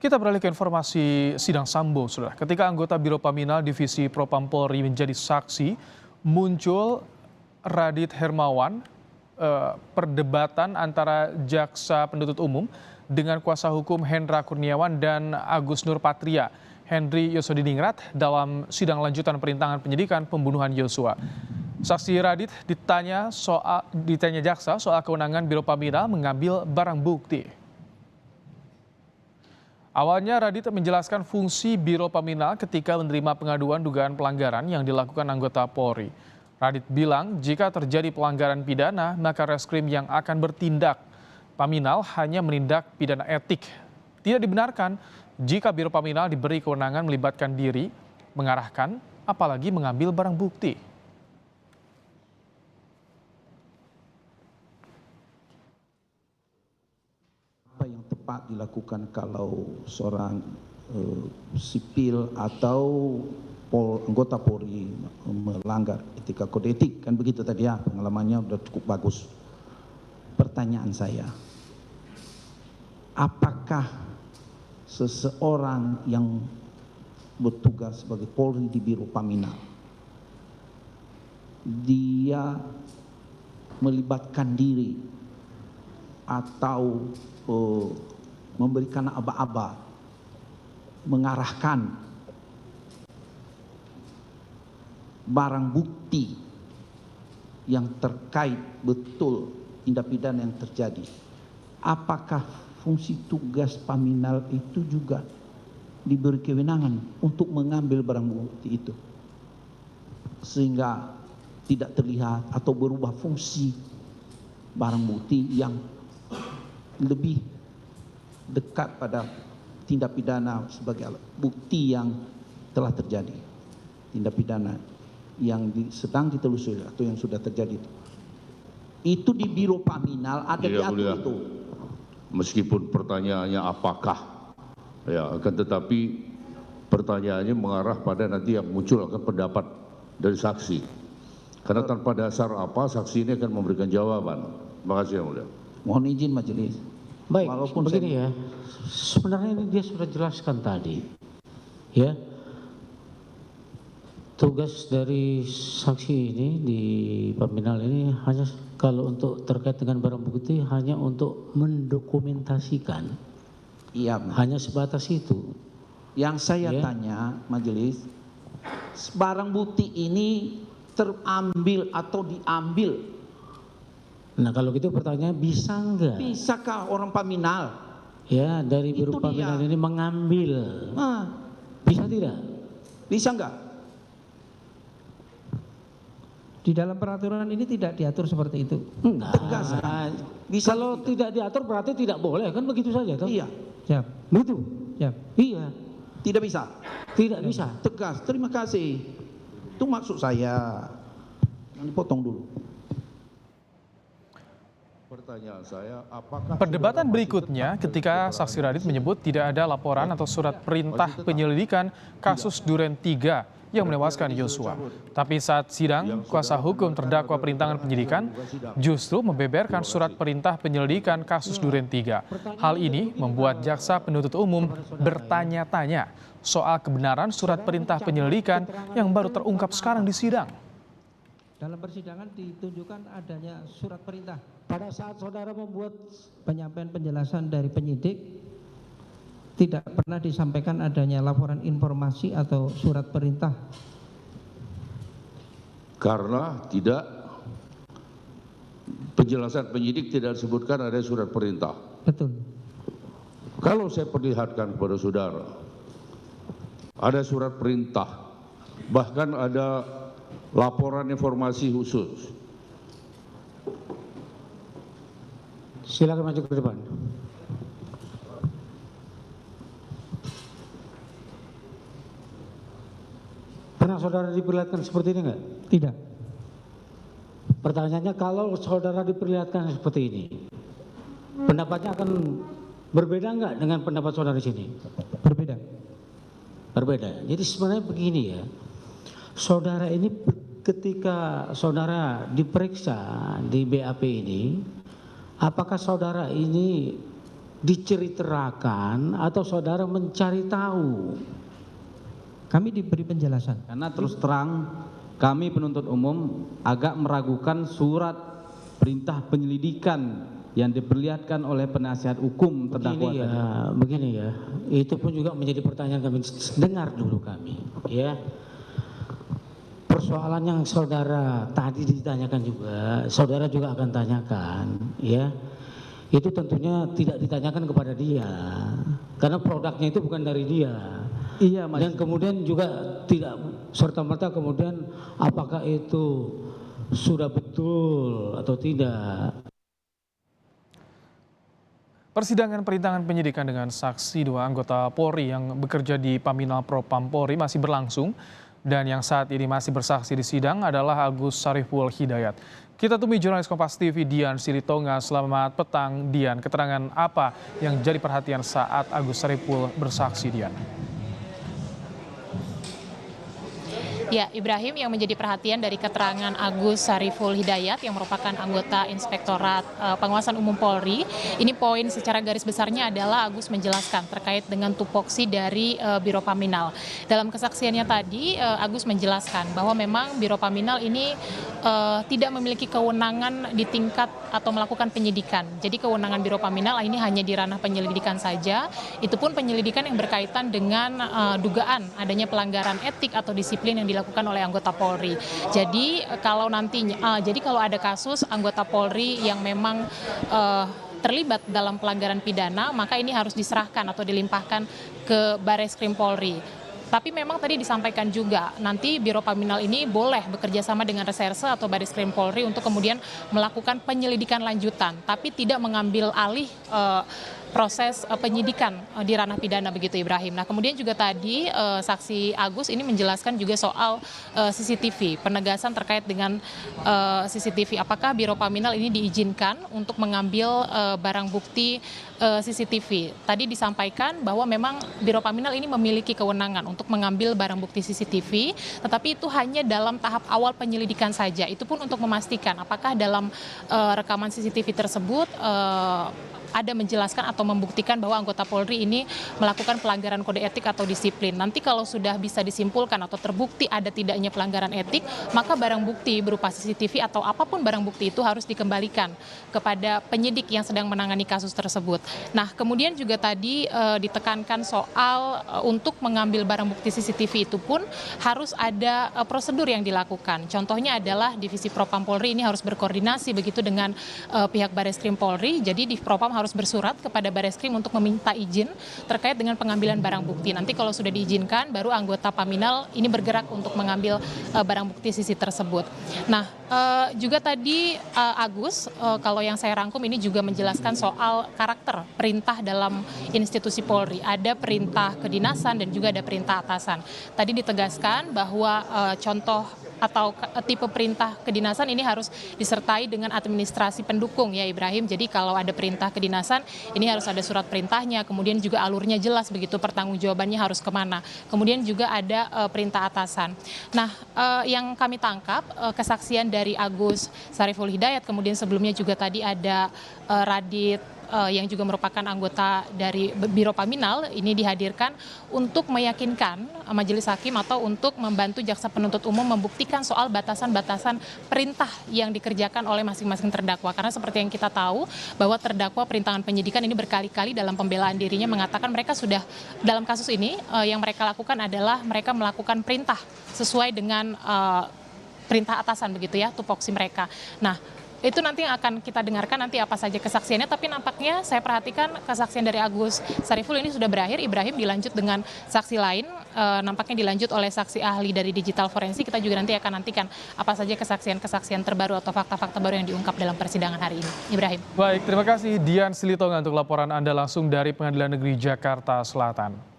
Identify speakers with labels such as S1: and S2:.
S1: Kita beralih ke informasi sidang Sambo, Saudara. Ketika anggota Biro Paminal Divisi Propam Polri menjadi saksi, muncul Radit Hermawan, perdebatan antara jaksa penuntut umum dengan kuasa hukum Hendra Kurniawan dan Agus Nurpatria, Henry Yosodiningrat dalam sidang lanjutan perintangan penyidikan pembunuhan Yosua. Saksi Radit ditanya jaksa soal kewenangan Biro Paminal mengambil barang bukti. Awalnya Radit menjelaskan fungsi Biro Paminal ketika menerima pengaduan dugaan pelanggaran yang dilakukan anggota Polri. Radit bilang jika terjadi pelanggaran pidana maka reskrim yang akan bertindak. Paminal hanya menindak pidana etik. Tidak dibenarkan jika Biro Paminal diberi kewenangan melibatkan diri, mengarahkan, apalagi mengambil barang bukti.
S2: Tepat dilakukan kalau seorang sipil atau anggota Polri melanggar etika kode etik, kan begitu tadi ya, pengalamannya sudah cukup bagus. Pertanyaan saya, apakah seseorang yang bertugas sebagai Polri di Biro Paminal dia melibatkan diri atau memberikan aba-aba, mengarahkan barang bukti yang terkait betul tindak pidana yang terjadi? Apakah fungsi tugas Paminal itu juga diberi kewenangan untuk mengambil barang bukti itu sehingga tidak terlihat atau berubah fungsi barang bukti yang lebih dekat pada tindak pidana sebagai alat bukti yang telah terjadi, tindak pidana yang sedang ditelusuri atau yang sudah terjadi itu di Biro Paminal ada diatur itu.
S3: Meskipun pertanyaannya apakah, ya, akan tetapi pertanyaannya mengarah pada nanti yang muncul akan pendapat dari saksi. Karena tanpa dasar apa saksi ini akan memberikan jawaban. Terima kasih yang mulia.
S2: Mohon izin majelis.
S4: Baik,
S2: walaupun
S4: begini ya, sebenarnya ini dia sudah jelaskan tadi, ya. Tugas dari saksi ini di Paminal ini hanya kalau untuk terkait dengan barang bukti hanya untuk mendokumentasikan.
S2: Iya,
S4: hanya sebatas itu.
S2: Yang saya tanya majelis, barang bukti ini terambil atau diambil.
S4: Nah kalau gitu pertanyaan bisa enggak?
S2: Bisakah orang Paminal?
S4: Ya dari Biro Paminal ini mengambil. Bisa tidak?
S2: Bisa enggak?
S5: Di dalam peraturan ini tidak diatur seperti itu.
S4: Enggak.
S2: Tegas. Bisa
S4: kalau tidak diatur berarti tidak boleh kan begitu saja toh?
S2: Iya.
S5: Siap.
S4: Begitu.
S5: Siap.
S4: Iya.
S2: Tidak bisa.
S4: Tidak bisa.
S2: Tegas. Terima kasih. Itu maksud saya. Jangan dipotong dulu.
S3: Pertanyaan saya, apakah
S1: Perdebatan berikutnya ketika saksi Radit menyebut tidak ada laporan atau surat perintah penyelidikan kasus Duren 3 yang menewaskan Yosua. Tapi saat sidang, kuasa hukum terdakwa perintangan penyidikan justru membeberkan surat perintah penyelidikan kasus Duren 3. Hal ini membuat jaksa penuntut umum bertanya-tanya soal kebenaran surat perintah penyelidikan yang baru terungkap sekarang di sidang.
S5: Dalam persidangan ditunjukkan adanya surat perintah.
S4: Pada saat saudara membuat
S5: penyampaian penjelasan dari penyidik, tidak pernah disampaikan adanya laporan informasi atau surat perintah.
S3: Karena tidak, penjelasan penyidik tidak disebutkan ada surat perintah.
S5: Betul.
S3: Kalau saya perlihatkan kepada saudara, ada surat perintah, bahkan ada laporan informasi khusus.
S4: Silakan maju ke depan. Pernah saudara diperlihatkan seperti ini enggak?
S5: Tidak.
S4: Pertanyaannya kalau saudara diperlihatkan seperti ini, pendapatnya akan berbeda enggak dengan pendapat saudara di sini?
S5: Berbeda.
S4: Berbeda. Jadi sebenarnya begini ya, saudara ini ketika saudara diperiksa di BAP ini, apakah saudara ini diceritakan atau saudara mencari tahu?
S5: Kami diberi penjelasan.
S6: Karena terus terang kami penuntut umum agak meragukan surat perintah penyelidikan yang diperlihatkan oleh penasihat hukum terdakwa
S4: Begini ya,
S6: tadi.
S4: begini ya. Itu pun juga menjadi pertanyaan kami. Dengar dulu kami, ya. Persoalan yang saudara tadi ditanyakan juga, saudara juga akan tanyakan, ya. Itu tentunya tidak ditanyakan kepada dia, karena produknya itu bukan dari dia.
S6: Iya, Mas.
S4: Dan kemudian juga tidak serta-merta kemudian apakah itu sudah betul atau tidak.
S1: Persidangan perintangan penyidikan dengan saksi 2 anggota Polri yang bekerja di Paminal Propam Polri masih berlangsung dan yang saat ini masih bersaksi di sidang adalah Agus Sariful Hidayat. Kita temui jurnalis Kompas TV Dian Silitonga. Selamat petang Dian, keterangan apa yang jadi perhatian saat Agus Sariful bersaksi, Dian?
S7: Ya, Ibrahim, yang menjadi perhatian dari keterangan Agus Sariful Hidayat yang merupakan anggota Inspektorat Pengawasan Umum Polri, ini poin secara garis besarnya adalah Agus menjelaskan terkait dengan tupoksi dari Biro Paminal. Dalam kesaksiannya tadi, Agus menjelaskan bahwa memang Biro Paminal ini tidak memiliki kewenangan di tingkat atau melakukan penyidikan. Jadi kewenangan Biro Paminal ini hanya di ranah penyelidikan saja, itu pun penyelidikan yang berkaitan dengan dugaan adanya pelanggaran etik atau disiplin yang dilakukan oleh anggota Polri. Jadi kalau nantinya, jadi kalau ada kasus anggota Polri yang memang terlibat dalam pelanggaran pidana, maka ini harus diserahkan atau dilimpahkan ke Bareskrim Polri. Tapi memang tadi disampaikan juga nanti Biro Paminal ini boleh bekerja sama dengan Reserse atau Bareskrim Polri untuk kemudian melakukan penyelidikan lanjutan, tapi tidak mengambil alih proses penyidikan di ranah pidana, begitu Ibrahim. Nah, kemudian juga tadi saksi Agus ini menjelaskan juga soal CCTV, penegasan terkait dengan CCTV. Apakah Biro Paminal ini diizinkan untuk mengambil barang bukti CCTV? Tadi disampaikan bahwa memang Biro Paminal ini memiliki kewenangan untuk mengambil barang bukti CCTV, tetapi itu hanya dalam tahap awal penyelidikan saja. Itu pun untuk memastikan apakah dalam rekaman CCTV tersebut ada menjelaskan atau membuktikan bahwa anggota Polri ini melakukan pelanggaran kode etik atau disiplin. Nanti kalau sudah bisa disimpulkan atau terbukti ada tidaknya pelanggaran etik, maka barang bukti berupa CCTV atau apapun barang bukti itu harus dikembalikan kepada penyidik yang sedang menangani kasus tersebut. Nah, kemudian juga tadi ditekankan soal untuk mengambil barang bukti CCTV itu pun harus ada prosedur yang dilakukan. Contohnya adalah Divisi Propam Polri ini harus berkoordinasi begitu dengan pihak Bareskrim Polri. Jadi di Propam harus bersurat kepada Bareskrim untuk meminta izin terkait dengan pengambilan barang bukti. Nanti kalau sudah diizinkan, baru anggota Paminal ini bergerak untuk mengambil barang bukti CC tersebut. Nah, juga tadi Agus, kalau yang saya rangkum ini juga menjelaskan soal karakter perintah dalam institusi Polri. Ada perintah kedinasan dan juga ada perintah atasan. Tadi ditegaskan bahwa contoh atau tipe perintah kedinasan ini harus disertai dengan administrasi pendukung, ya Ibrahim. Jadi kalau ada perintah kedinasan ini harus ada surat perintahnya, kemudian juga alurnya jelas begitu, pertanggungjawabannya harus kemana. Kemudian juga ada perintah atasan. Nah, yang kami tangkap kesaksian dari Agus Sariful Hidayat, kemudian sebelumnya juga tadi ada Radit yang juga merupakan anggota dari Biro Paminal ini dihadirkan untuk meyakinkan majelis hakim atau untuk membantu jaksa penuntut umum membuktikan soal batasan-batasan perintah yang dikerjakan oleh masing-masing terdakwa. Karena seperti yang kita tahu bahwa terdakwa perintangan penyidikan ini berkali-kali dalam pembelaan dirinya mengatakan mereka sudah dalam kasus ini yang mereka lakukan adalah mereka melakukan perintah sesuai dengan perintah atasan begitu ya, tupoksi mereka. Nah, itu nanti yang akan kita dengarkan nanti apa saja kesaksiannya, tapi nampaknya saya perhatikan kesaksian dari Agus Sariful ini sudah berakhir. Ibrahim dilanjut dengan saksi lain, nampaknya dilanjut oleh saksi ahli dari digital forensik. Kita juga nanti akan nantikan apa saja kesaksian-kesaksian terbaru atau fakta-fakta baru yang diungkap dalam persidangan hari ini. Ibrahim.
S1: Baik, terima kasih Dian Silitonga untuk laporan Anda langsung dari Pengadilan Negeri Jakarta Selatan.